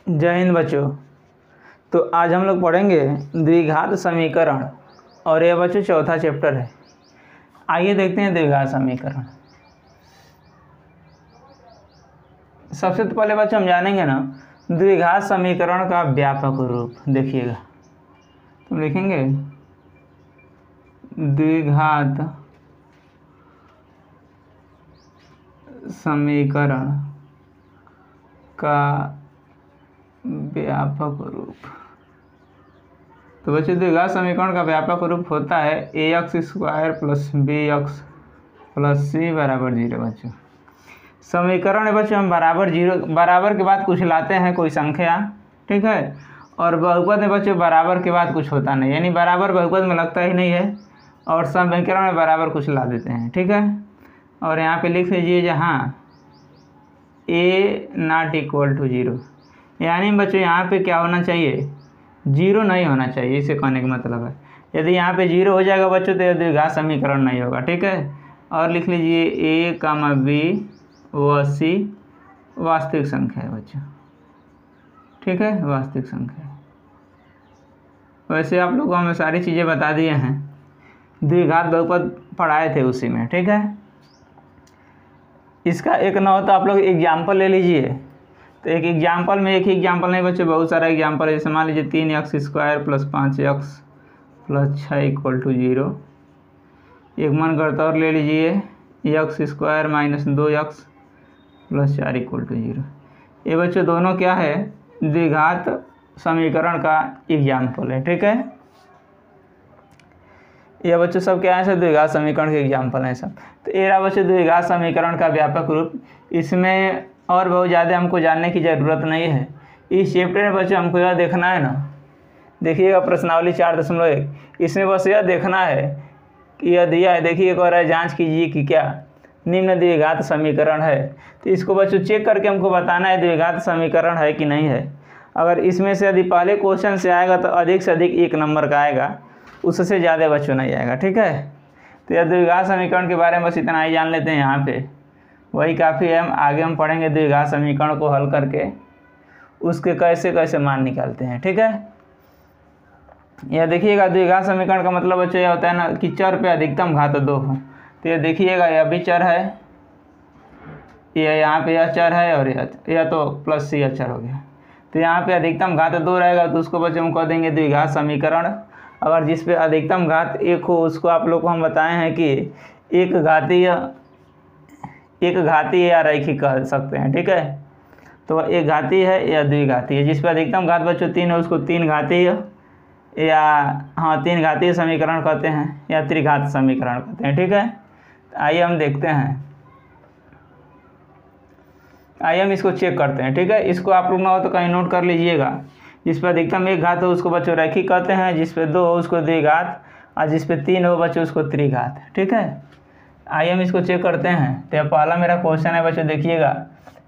जय हिंद बच्चों। तो आज हम लोग पढ़ेंगे द्विघात समीकरण और यह बच्चों चौथा चैप्टर है। आइए देखते हैं द्विघात समीकरण। सबसे तो पहले बच्चों हम जानेंगे ना द्विघात समीकरण का व्यापक रूप। देखिएगा तो लिखेंगे द्विघात समीकरण का व्यापक रूप। तो बच्चों द्विघात समीकरण का व्यापक रूप होता है ax square plus bx plus c बराबर 0। बच्चों समीकरण है बच्चों हम बराबर के बाद कुछ लाते हैं कोई संख्या, ठीक है। और बहुपद में बच्चों बराबर के बाद कुछ होता नहीं, यानी बराबर बहुपद में लगता ही नहीं है। और समीकरण में बराबर कुछ ला देते हैं, ठीक है। और यहाँ पे लिख लीजिए जहाँ a नॉट इक्वल टू 0, यानी बच्चों यहाँ पे क्या होना चाहिए, 0 नहीं होना चाहिए। इसे कहने का मतलब है यदि यहाँ पे 0 हो जाएगा बच्चों तो यह द्विघात समीकरण नहीं होगा, ठीक है। और लिख लीजिए a, b व c वास्तविक संख्या है बच्चों, ठीक है, वास्तविक संख्या। वैसे आप लोगों को हमें सारी चीज़ें बता दिए हैं, द्विघात बहुपद पढ़ाए थे उसी में, ठीक है। इसका एक ना हो तो आप लोग एग्जाम्पल ले लीजिए। तो एक एग्जाम्पल में एक ही एग्जाम्पल नहीं बच्चे, बहुत सारा एग्जाम्पल है। जैसे मान लीजिए 3x square plus 5x plus 6 equal to 0। एक मन करता और ले लीजिए x square minus 2x plus 4 equal to 0। ये बच्चों दोनों क्या है, द्विघात समीकरण का एग्जाम्पल है, ठीक है। यह बच्चों सब क्या है, सब द्विघात समीकरण के एग्जाम्पल हैं सब। तो ये रहा बच्चों द्विघात समीकरण का व्यापक रूप। इसमें और बहुत ज़्यादा हमको जानने की ज़रूरत नहीं है। इस चैप्टर में बच्चों हमको यह देखना है ना, देखिएगा प्रश्नावली 4.1, इसमें बस यह देखना है कि यह दिया है, देखिए कह रहा है जांच कीजिए कि क्या निम्न द्विघात समीकरण है। तो इसको बच्चों चेक करके हमको बताना है द्विघात समीकरण है कि नहीं है। अगर इसमें से यदि पहले क्वेश्चन से आएगा तो अधिक से अधिक 1 नंबर का आएगा, उससे ज़्यादा बच्चों नहीं आएगा, ठीक है। तो यह द्विघात समीकरण के बारे में बस इतना ही जान लेते हैं यहाँ पे, वही काफ़ी है। हम आगे हम पढ़ेंगे द्विघात समीकरण को हल करके उसके कैसे कैसे मान निकालते हैं, ठीक है। यह देखिएगा द्विघात समीकरण का मतलब बच्चों यह होता है ना कि चर पे अधिकतम घात 2 हो। तो यह देखिएगा यह भी चर है, यह यहाँ पे यह चर है और यह तो प्लस c चर हो गया। तो यहाँ पे अधिकतम घात 2 रहेगा तो उसको बच्चों हम कह देंगे द्विघात समीकरण। अगर जिस पे अधिकतम घात 1 हो उसको आप लोग को हम बताए हैं कि एक घातीय या रैखिक कह सकते हैं, ठीक है। तो एक घातीय है या द्विघातीय। जिस पे अधिकतम घात बच्चों 3 है उसको 3 घातीय या 3 घातीय समीकरण कहते हैं या त्रिघात समीकरण कहते हैं, ठीक है। आइए हम देखते हैं, आइए हम इसको चेक करते हैं, ठीक है। इसको आप लोग ना हो तो कहीं नोट कर लीजिएगा। जिस पर अधिकतम 1 घात हो उसको बच्चों रैखिक कहते हैं, जिस पे 2 हो उसको द्विघात, और जिस पे 3 हो बच्चों उसको त्रिघात, ठीक है। आइए हम इसको चेक करते हैं। तो पहला मेरा क्वेश्चन है बच्चों, देखिएगा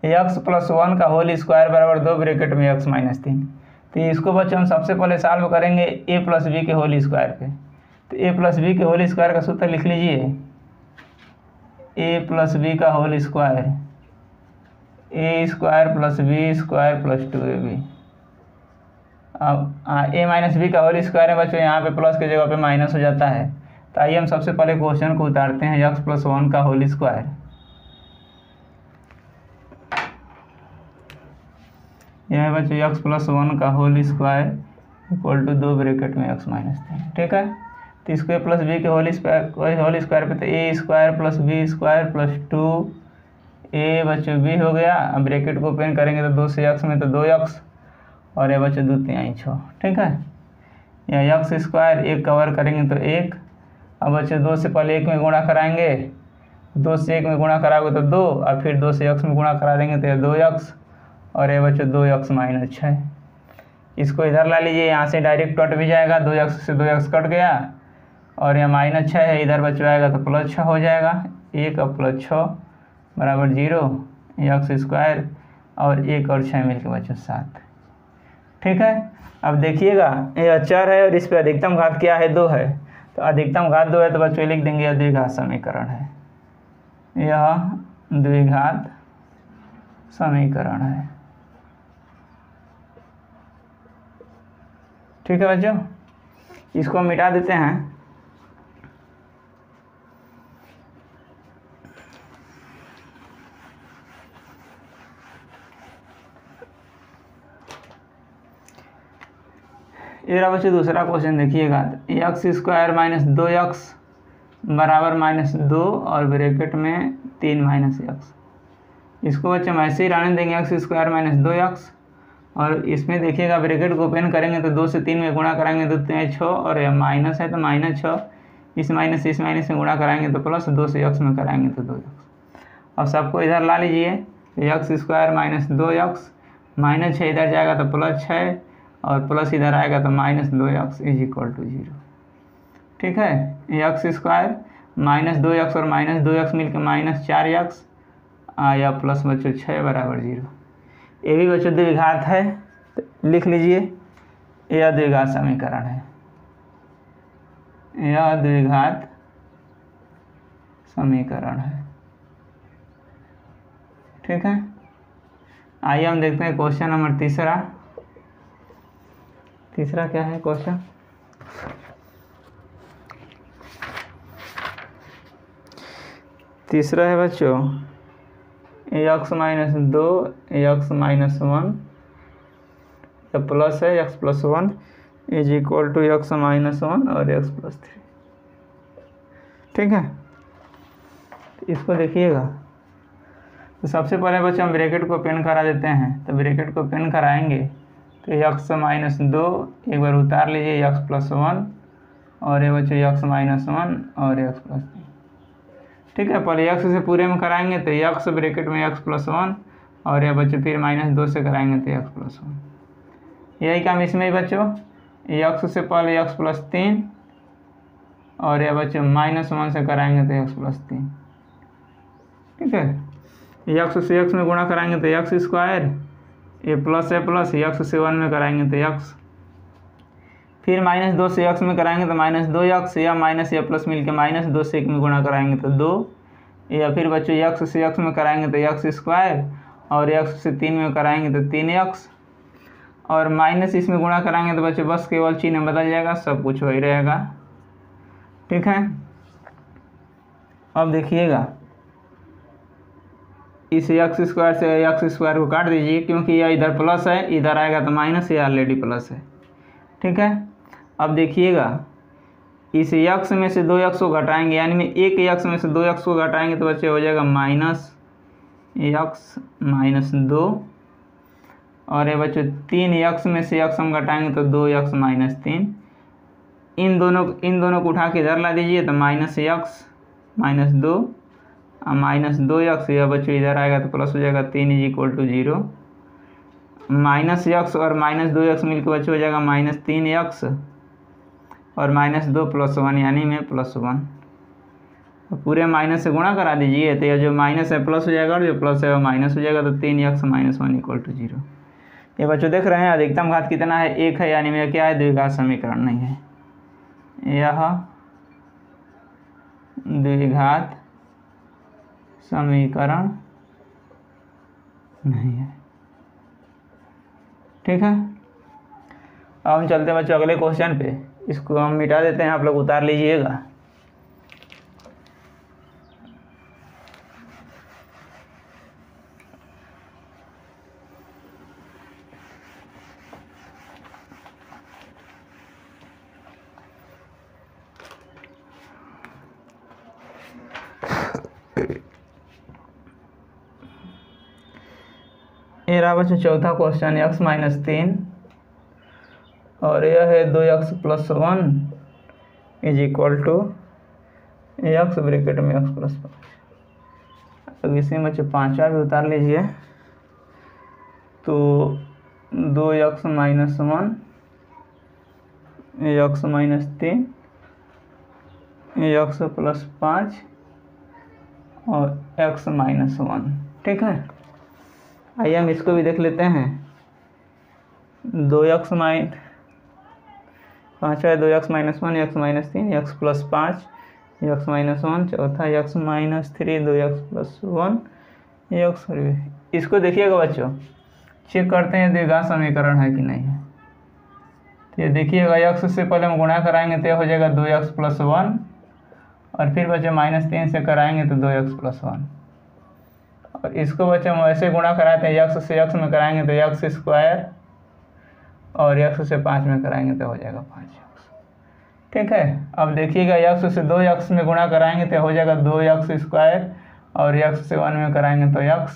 x प्लस 1 का होल स्क्वायर बराबर 2 ब्रैकेट में x माइनस 3। तो इसको बच्चों हम सबसे पहले सॉल्व करेंगे a प्लस बी के होल स्क्वायर पे। तो a प्लस बी के होल स्क्वायर का सूत्र लिख लीजिए, a प्लस बी का whole square a square plus B square plus 2ab। अब a माइनस बी का होल स्क्वायर है बच्चों, यहाँ पे प्लस की जगह पे माइनस हो जाता है। तो आइए हम सबसे पहले क्वेश्चन को उतारते हैं, x प्लस 1 का होल स्क्वायर। यह है बच्चों x प्लस 1 का whole square equal to 2 bracket में x माइनस 3, ठीक है। तो इसको a प्लस बी के होल स्क्वायर पे तो a square plus B square plus 2a बच्चों b हो गया। अब ब्रैकेट को ओपन करेंगे तो 2 से x में तो 2x और ये बच्चों 2 3 6, ठीक है। या x स्क्वायर 1 कवर करेंगे तो 1। अब बच्चों 2 से पहले 1 में गुणा कराएंगे, 2 से 1 में गुणा कराओगे तो 2, और फिर 2 से x में गुणा करा देंगे तो ये 2x और ये बच्चों 2x माइनस 6। इसको इधर ला लीजिए, यहाँ से डायरेक्ट कट भी जाएगा, 2x से 2x कट गया और यह माइनस 6 है, इधर बच्चों आएगा तो प्लस 6 हो जाएगा। 1 और प्लस 6 बराबर 0, x स्क्वायर और 1 और 6 मिलकर बच्चों 7, ठीक है। अब देखिएगा यह चर है और इस पर अधिकतम घात क्या है, 2 है। तो अधिकतम घात 2 है तो बच्चों लिख देंगे यह द्विघात समीकरण है, यह द्विघात समीकरण है। ठीक है बच्चों, इसको हम मिटा देते हैं। ये रहा बच्चों दूसरा क्वेश्चन, देखिएगा। एक्स स्क्वायर माइनस 2x बराबर -2 और ब्रैकेट में 3 माइनस एक्स। इसको बच्चे हम ऐसे ही रहने देंगे, एक्स स्क्वायर माइनस 2x, और इसमें देखिएगा ब्रैकेट को ओपन करेंगे तो 2 से 3 में गुणा कराएंगे तो 6, और यह माइनस है तो -6, इस माइनस में गुणा कराएंगे तो प्लस, 2 से x में कराएंगे तो 2x। अब सबको इधर ला लीजिए, एक्स स्क्वायर माइनस 2x, -6 इधर जाएगा तो +6, और प्लस इधर आएगा तो -2x इज इक्वल टू 0। ठीक है, एक्स स्क्वायर -2x और -2x मिलकर -4x आया, प्लस बच्चों 6 बराबर 0। ये भी बच्चों द्विघात है, तो लिख लीजिए यह द्विघात समीकरण है, यह द्विघात समीकरण है। ठीक है, आइए हम देखते हैं क्वेश्चन नंबर तीसरा क्या है क्वेश्चन। तीसरा है बच्चों x minus 2 x minus 1 plus है x plus 1 is equal to x minus 1 और x प्लस 3। ठीक है, तो इसको देखिएगा। तो सबसे पहले बच्चे हम ब्रैकेट को ओपन करा देते हैं, तो ब्रैकेट को ओपन कराएंगे तो x माइनस 2 एक बार उतार लीजिए, x प्लस 1, और ये बच्चे x माइनस 1 और x प्लस 3। ठीक है, पहले x से पूरे में कराएंगे तो x ब्रैकेट में x प्लस 1, और यह बच्चे फिर -2 से कराएंगे तो x प्लस 1। यही काम इसमें ही बच्चों, x से पहले x प्लस 3, और यह बच्चे -1 से कराएंगे तो x प्लस 3। ठीक है, x से x में गुणा कराएंगे तो x स्क्वायर, ये प्लस है प्लस, x से 1 में कराएंगे तो x, फिर -2 से x में कराएंगे तो -2x, या माइनस या प्लस मिलके -2 से 1 में गुणा कराएंगे तो 2, या फिर बच्चों x से x में कराएंगे तो x स्क्वायर, और x से 3 में कराएंगे तो 3x, और माइनस इसमें गुणा कराएंगे तो बच्चों बस केवल चिन्ह बदल जाएगा, सब कुछ वही रहेगा। ठीक है, अब देखिएगा, इस x स्क्वायर से x स्क्वायर को काट दीजिए, क्योंकि यह इधर प्लस है, इधर आएगा तो माइनस, ये ऑलरेडी प्लस है। ठीक है, अब देखिएगा, इस x में से 2x को घटाएंगे, यानी में एक x में से 2x को घटाएंगे तो बच्चे हो जाएगा -x माइनस 2, और ये बच्चों 3x में से x हम घटाएंगे तो 2x माइनस 3। इन दोनों को उठा के इधर ला दीजिए तो -x माइनस 2 -2x, यह बच्चों इधर आएगा तो प्लस हो जाएगा 3 इज इक्वल टू 0। -x और -2x मिलकर बच्चों हो जाएगा -3x, और -2 प्लस 1 यानी में +1। तो पूरे माइनस से गुणा करा दीजिए तो यह जो माइनस है प्लस हो जाएगा, और जो प्लस है वो माइनस हो जाएगा, तो 3x माइनस 1 इक्वल टू 0। ये बच्चों देख रहे हैं अधिकतम घात कितना है, 1 है, यानी में क्या है, द्विघात समीकरण नहीं है, यह द्विघात समीकरण नहीं है। ठीक है, अब हम चलते हैं बच्चों अगले क्वेश्चन पे। इसको हम मिटा देते हैं, आप लोग उतार लीजिएगा। ये रहा बच्चों चौथा क्वेश्चन, x माइनस 3 और यह है 2x plus 1 is equal to x bracket में x प्लस 5। अब इसी में बच्चों पाँचवा भी उतार लीजिए, तो 2x minus 1 x minus 3 x plus 5 और x माइनस 1। ठीक है, आइए हम इसको भी देख लेते हैं। 2x माइन 5 है, 2x minus 1 x minus 3 x plus 5 x minus 1, चौथा x minus 3 2x plus 1 x। इसको देखिएगा बच्चों, चेक करते हैं द्विघात समीकरण है कि नहीं है। तो ये देखिएगा यक्स से पहले हम गुणा कराएंगे तो ये हो जाएगा 2x + 1 और फिर बच्चे -3 से कराएंगे तो 2x + 1 और इसको बच्चे हम ऐसे गुणा कराते हैं यक्स से यक्स में कराएंगे तो x² और यक्स से 5 में कराएंगे तो हो जाएगा 5x। ठीक है, अब देखिएगा यक्स से 2x में गुणा कराएंगे तो हो जाएगा 2x² और यक्स से 1 में कराएंगे तो x,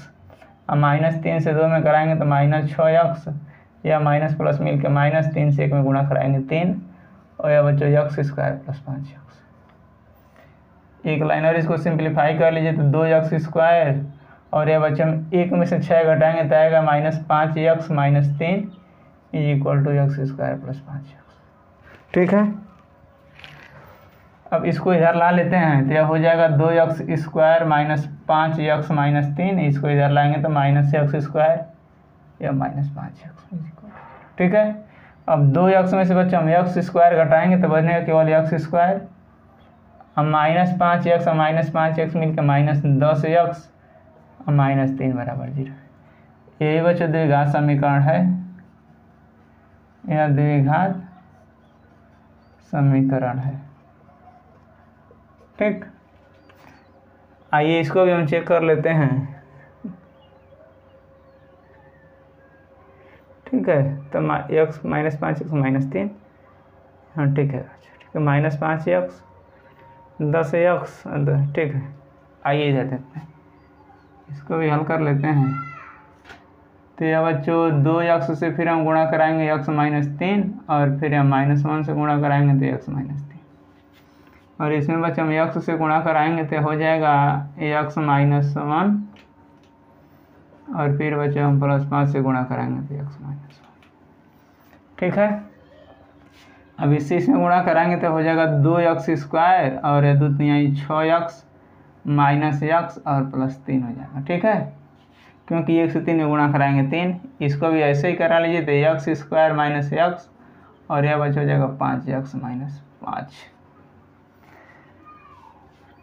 अब -3 से 2 में कराएंगे तो -6x या माइनस प्लस मिल के -3 से 1 में गुणा कराएंगे 3 और यह बच्चों x² + 5x। एक लाइन और इसको सिंप्लीफाई कर लीजिए तो 2x² और यह बच्चे हम 1 में से 6 घटाएंगे तो आएगा -5x - 3 = x² + 5x। ठीक है, अब इसको इधर ला लेते हैं तो यह हो जाएगा 2x² - 5x - 3, इसको इधर लाएंगे तो -x² या -5x। ठीक है, अब 2x में से बच्चे हम x² घटाएंगे तो बनेगा केवल x², हम -5x और -5x मिलकर -10x और -3 = 0। यही बच्चों द्विघात समीकरण है, यह द्विघात समीकरण है। ठीक, आइए इसको भी हम चेक कर लेते हैं। ठीक है, तो x -5x -3, हाँ ठीक है, -5x 10x, ठीक है। आइए इधर देखते हैं, इसको भी हल कर लेते हैं। तो यह बच्चों 2x से फिर हम गुणा कराएंगे x -3 और फिर हम -1 से गुणा कराएंगे तो x -3 और इसमें बच्चे हम x से गुणा कराएंगे तो हो जाएगा x -1 और फिर बच्चे हम +5 से गुणा कराएंगे तो x -1। ठीक है, अब इसी इसमें गुणा कराएंगे तो हो जाएगा 2x² और 2 × 6x -x और +3 हो जाएगा। ठीक है, क्योंकि 1 से 3 में गुणा कराएंगे 3, इसको भी ऐसे ही करा लीजिए तो x² - x और यह बच्चा हो जाएगा 5x - 5।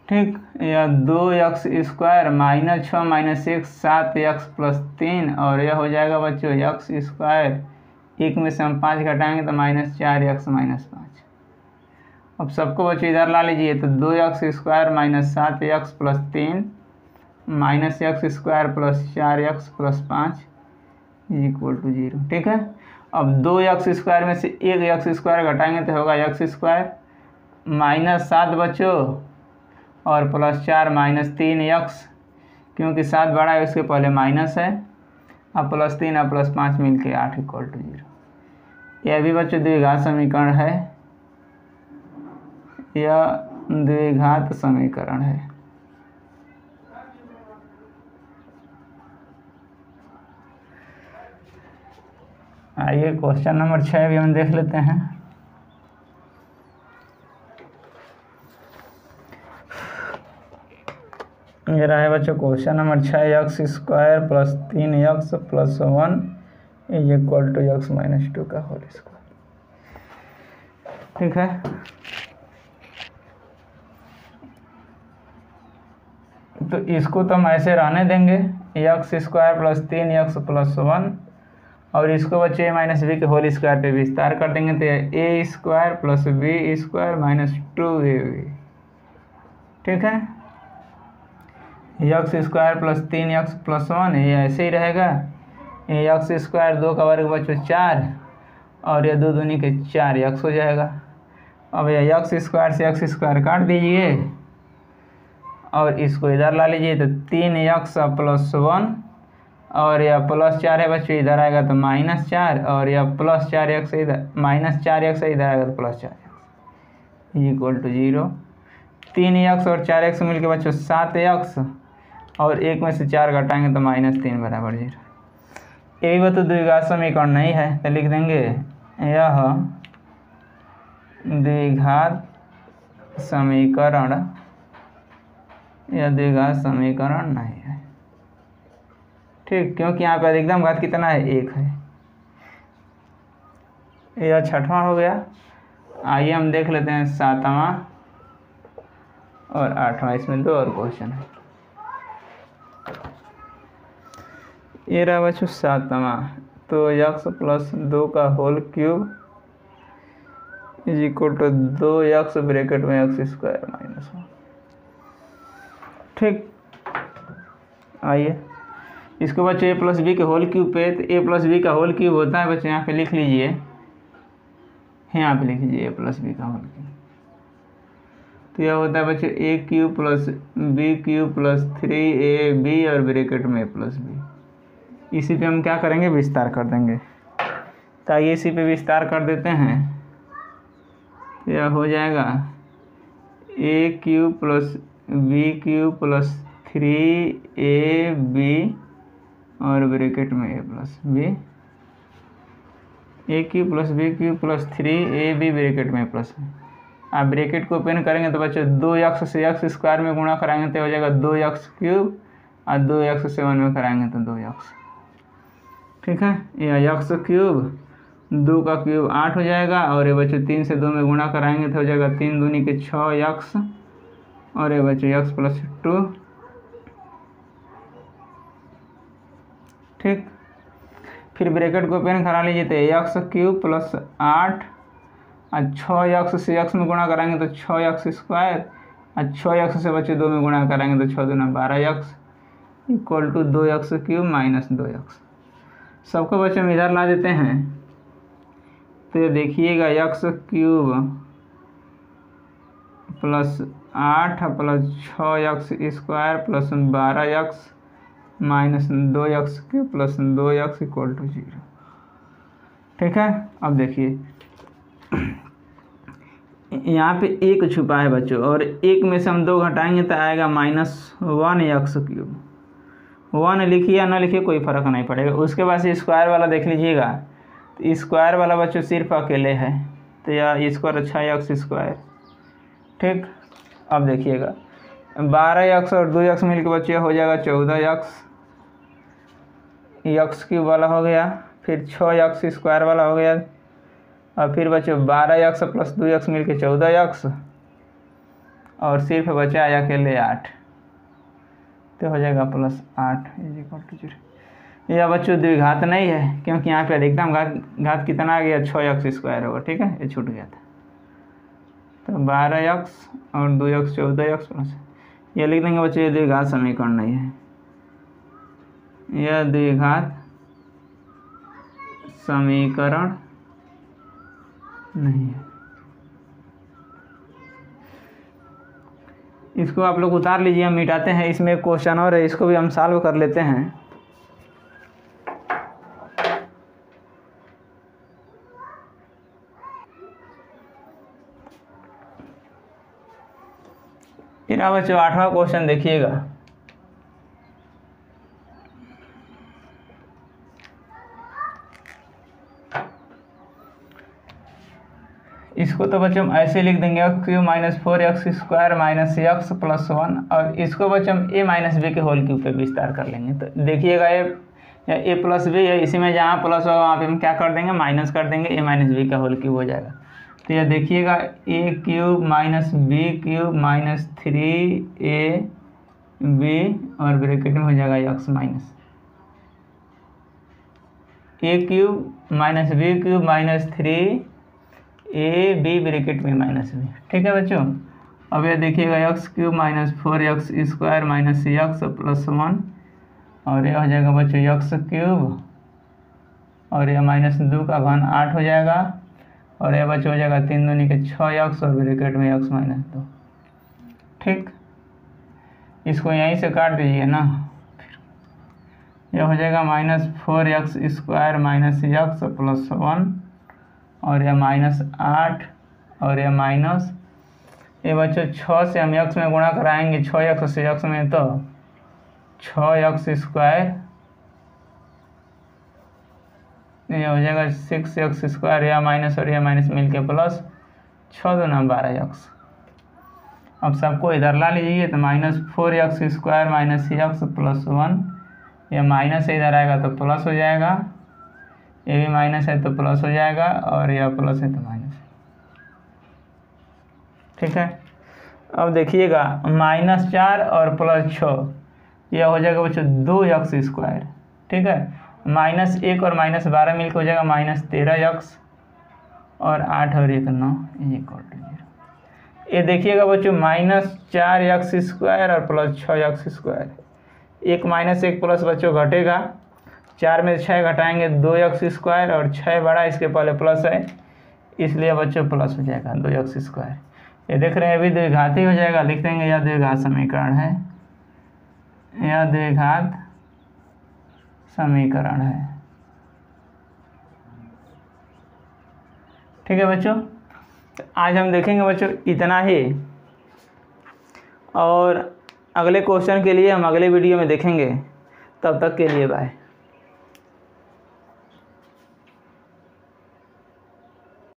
ठीक, यह 2x² -6 - 1 7x + 3 और यह हो जाएगा बच्चों x², 1 में से हम 5 घटाएंगे तो -4x - 5। अब सबको बच्चों इधर ला लीजिए तो 2x² - 7x + 3 -x² + 4x + 5 = 0। ठीक है, अब 2x² में से 1x² घटाएंगे तो होगा x² -7 बच्चों और +4 -3x, क्योंकि 7 बड़ा है उसके पहले माइनस है, अब +3 और +5 मिल के 8 = 0। यह भी बच्चों द्विघात समीकरण है, यह द्विघात समीकरण है। आइए क्वेश्चन नंबर 6 भी हम देख लेते हैं। ये रहा है बच्चों question number 6, x² + 3x + 1 = x - 2 का होल स्क्वायर। ठीक है, तो इसको तो हम ऐसे रहने देंगे x² + 3x + 1 और इसको बच्चे -b के होल स्क्वायर पे विस्तार कर देंगे तो a² + b² - 2ab। ठीक है, x² + 3x + 1 ये ऐसे ही रहेगा, ये x² 2 का वर्ग बच्चों 4 और ये 2 दूनी के 4x हो जाएगा। अब यह x² से x² काट दीजिए और इसको इधर ला लीजिए तो 3x + 1 और यह +4 है बच्चों, इधर आएगा तो -4 और यह +4x इधर -4x इधर आएगा तो +4x = 0। 3x और 4x मिलकर बच्चों 7x और 1 में से 4 घटाएंगे तो -3 = 0। यही बच्चों द्विघात समीकरण नहीं है तो लिख देंगे यह द्विघात समीकरण, यह द्विघात समीकरण नहीं है। ठीक, क्योंकि यहाँ पर अधिकतम घात कितना है, 1 है। यह 6वां हो गया। आइए हम देख लेते हैं 7वां और 8वां, इसमें 2 और क्वेश्चन है। ये रहा बच्चों 7वां, तो x + 2 का whole cube is equal to 2x bracket में x² माइनस 1। ठीक, आइए इसको बच्चे a प्लस बी के होल क्यूब पे, तो a प्लस बी का होल क्यूब होता है बच्चे, यहाँ पे लिख लीजिए, यहाँ पे लिख लीजिए a प्लस बी का होल क्यूब। तो यह होता है बच्चे a cube plus b cube plus 3ab और ब्रैकेट में a प्लस बी। इसी पे हम क्या करेंगे, विस्तार कर देंगे। तो आइए इसी पे विस्तार कर देते हैं। तो यह हो जाएगा a cube plus b cube plus 3ab और ब्रैकेट में a plus b. a cube plus b cube plus 3ab bracket में प्लस बी। आप ब्रैकेट को ओपन करेंगे तो बच्चे 2x से x² में गुणा कराएंगे तो हो जाएगा 2x क्यूब, और 2x से 1 में कराएंगे तो 2x। ठीक है, यह x क्यूब 2 का क्यूब 8 हो जाएगा, और ये बच्चे 3 से 2 में गुणा कराएंगे तो हो जाएगा 3 दूनी के 6x, और ये बच्चे x प्लस 2। ठीक, फिर ब्रैकेट को ओपन करा लीजिए तो x क्यूब प्लस 8 और 6x से x में गुणा कराएंगे तो 6x², और 6x से बच्चे 2 में गुणा कराएंगे तो 6 दूना 12x equal to 2x cube minus 2x। सबको बच्चे हम इधर ला देते हैं। तो ये देखिएगा x cube plus 8 plus 6x² plus 12x minus 2x cube plus 2x equal to 0। ठीक है, अब देखिए यहाँ पे 1 छुपा है बच्चों, और 1 में से हम 2 घटाएंगे तो आएगा -1x क्यूब। 1 लिखिए या ना लिखिए कोई फ़र्क नहीं पड़ेगा। उसके बाद स्क्वायर वाला देख लीजिएगा, तो स्क्वायर वाला बच्चों सिर्फ अकेले है, तो यह स्क्वायर अच्छा है x²। ठीक, अब देखिएगा 12x और 2x मिल के बच्चे हो जाएगा 14x, x क्यूब वाला हो गया, फिर 6x² वाला हो गया, और फिर बचे 12x प्लस 2x मिल के 14x, और सिर्फ बचा अकेले 8, तो हो जाएगा प्लस 8 इज इक्वल टू 0। यह बच्चों द्विघात नहीं है, क्योंकि यहाँ पे अधिकतम घात कितना आ गया, 6x² होगा। ठीक है, ये छूट गया था। तो 12x और 2x 14x प्लस, ये लिख देंगे बच्चों, ये द्विघात समीकरण नहीं है, यह द्विघात समीकरण नहीं है। इसको आप लोग उतार लीजिए, हम मिटाते हैं। इसमें एक क्वेश्चन और है, इसको भी हम सॉल्व कर लेते हैं। फिर आप बच्चों 8वां क्वेश्चन देखिएगा। इसको तो बच्चों हम ऐसे लिख देंगे x cube minus 4x² minus x plus 1, और इसको बच्चों हम a माइनस बी के होल क्यूब पे विस्तार कर लेंगे। तो देखिएगा a प्लस बी है, इसी में जहाँ प्लस होगा वहाँ पे हम क्या कर देंगे, माइनस कर देंगे, a माइनस बी का होल क्यूब हो जाएगा। तो यह देखिएगा a cube minus b cube minus 3ab और ब्रैकेट में हो जाएगा x minus a cube minus b cube minus 3ab bracket में माइनस बी। ठीक है बच्चों, अब ये देखिएगा x cube minus 4x² minus x plus 1, और यह हो जाएगा बच्चों x क्यूब, और यह माइनस 2 का घन 8 हो जाएगा, और यह बच्चों हो जाएगा 3 दूनी के 6x और ब्रैकेट में x माइनस 2। ठीक, इसको यहीं से काट दीजिए ना, यह हो जाएगा -4x² माइनस x प्लस 1, और यह -8, और यह माइनस, ये बच्चों 6 से हम x में गुणा कराएंगे, 6x से x में तो 6x², ये हो जाएगा 6x², यह माइनस और यह माइनस मिलके प्लस 6 दूना 12x। अब सबको इधर ला लीजिए, तो -4x² माइनस x प्लस 1, यह माइनस से इधर आएगा तो प्लस हो जाएगा, ये भी माइनस है तो प्लस हो जाएगा, और यह प्लस है तो माइनस। ठीक है, अब देखिएगा -4 और +6, यह हो जाएगा बच्चों 2x²। ठीक है, -1 और -12 मिलकर हो जाएगा -13x, और 8 और 1 9 इक्वल टू 0। ये देखिएगा बच्चों -4x² और +6x²। एक माइनस एक प्लस बच्चों घटेगा, 4 में 6 घटाएंगे 2x² और 6 बड़ा इसके पहले प्लस है इसलिए बच्चों प्लस हो जाएगा 2x²। ये देख रहे हैं अभी द्विघाती हो जाएगा, लिख देंगे यह द्विघात समीकरण है, यह द्विघात समीकरण है। ठीक है बच्चों, आज हम देखेंगे बच्चों इतना ही, और अगले क्वेश्चन के लिए हम अगले वीडियो में देखेंगे। तब तक के लिए बाय।